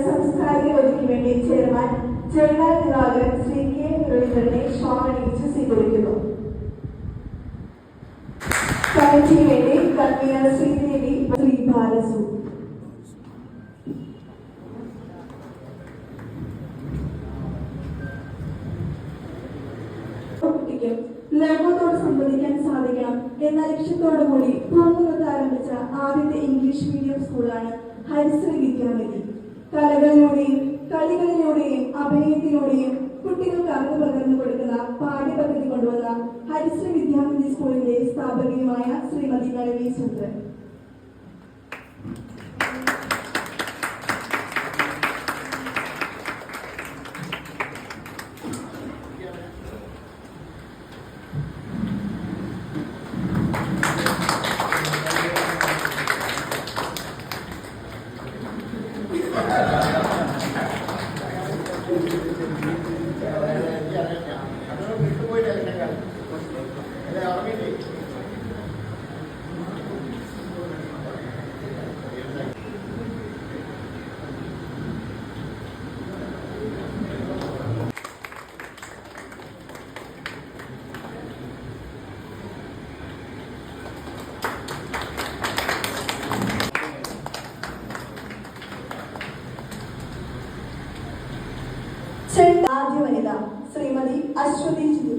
സാംസ്കാരിക വകുപ്പിന് വേണ്ടി ചെയർമാൻ ജയലാൽ ദിവാകരൻ ശ്രീ കെ മുരളീധരനെ ക്ഷമാണിയിച്ച് സ്വീകരിക്കുന്നു. കമ്മിറ്റിക്ക് വേണ്ടി കൺവീനർ ശ്രീദേവി ശ്രീ ബാലസു. ലോകത്തോട് സംവദിക്കാൻ സാധിക്കണം എന്ന ലക്ഷ്യത്തോടു കൂടി പൂങ്കുന്നത്ത് ആരംഭിച്ച ആദ്യത്തെ ഇംഗ്ലീഷ് മീഡിയം സ്കൂളാണ് ഹരിശ്രീ വിദ്യാനിധി. കലകളിലൂടെയും കളികളിലൂടെയും അഭിനയത്തിലൂടെയും കുട്ടികൾക്ക് അറിവ് പകർന്നു കൊടുക്കുന്ന പാഠ്യപദ്ധതി കൊണ്ടുവന്ന ഹരിശ്രീ വിദ്യാനിധി സ്കൂളിന്റെ സ്ഥാപകയുമായ ശ്രീമതി നളിനി ചന്ദ്രൻ. ആദ്യ വനിത ശ്രീമതി അശ്വതി ജിതു.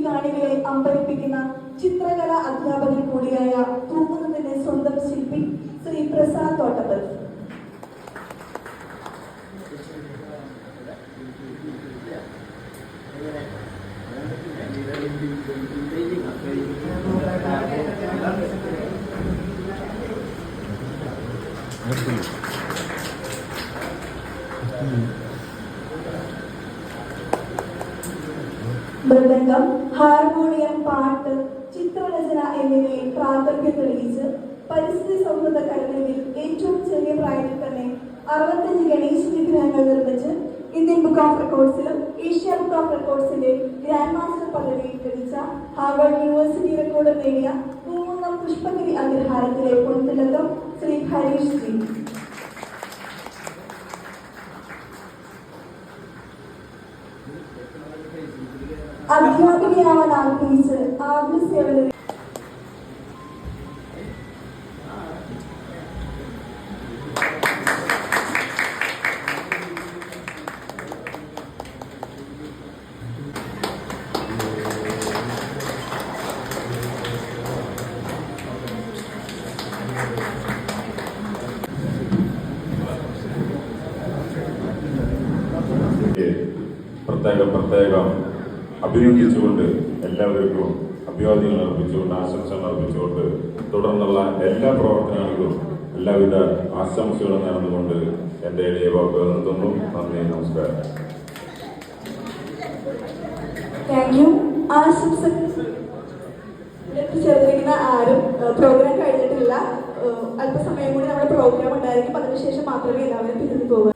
കാണികളെ അമ്പരിപ്പിക്കുന്ന ചിത്രകല അധ്യാപകൻ കൂടിയായ പൂങ്കുന്നത്തിന്റെ സ്വന്തം ശില്പി ശ്രീ പ്രസാദ് തോട്ടപ്പൽ. മൃദംഗം, ഹാർമോണിയം, പാട്ട്, ചിത്രരചന എന്നിവയിൽ പ്രാഗൽഭ്യം തെളിയിച്ച് പരിസ്ഥിതി സൗഹൃദ ഘടനയിൽ ഏറ്റവും ചെറിയ പ്രായത്തിൽ തന്നെ 65 ഗണേശ വിഗ്രഹങ്ങൾ നിർമ്മിച്ച് ഇന്ത്യൻ ബുക്ക് ഓഫ് റെക്കോർഡ്സിലും ഏഷ്യ ബുക്ക് ഓഫ് റെക്കോർഡ്സിന്റെ ഗ്രാൻഡ് മാസ്റ്റർ പദവിയിൽ ലഭിച്ച ഹാർവർഡ് യൂണിവേഴ്സിറ്റി റെക്കോർഡ് നേടിയ പൂങ്കുന്നം പുഷ്പഗിരി അഗ്രഹാരത്തിലെ പൊൻതിലകം ശ്രീ ഹരീഷ് ജി. അധ്യാപികയാവാൻ ആഗ്രഹിച്ച് ആദ്യ സേവനം പ്രത്യേകം അഭിനന്ദിച്ചുകൊണ്ട് എല്ലാവർക്കും അഭിവാദ്യങ്ങൾ അർപ്പിച്ചുകൊണ്ട് ആശംസകൾ അർപ്പിച്ചുകൊണ്ട് തുടർന്നുള്ള എല്ലാ പ്രവർത്തനങ്ങൾക്കും എല്ലാവിധ ആശംസകളും നേർന്നുകൊണ്ട് എൻ്റെ എളിയ വാക്കുകൾ നിർത്തുന്നു. നന്ദി, നമസ്കാരം. ചേർന്നിരിക്കുന്ന ആരും പ്രോഗ്രാം കഴിഞ്ഞിട്ടില്ല. അല്പസമയം കൂടി നമ്മുടെ പ്രോഗ്രാം ഉണ്ടായിരിക്കും. അതിനുശേഷം മാത്രമേ എല്ലാവരും പിരിഞ്ഞു പോകാൻ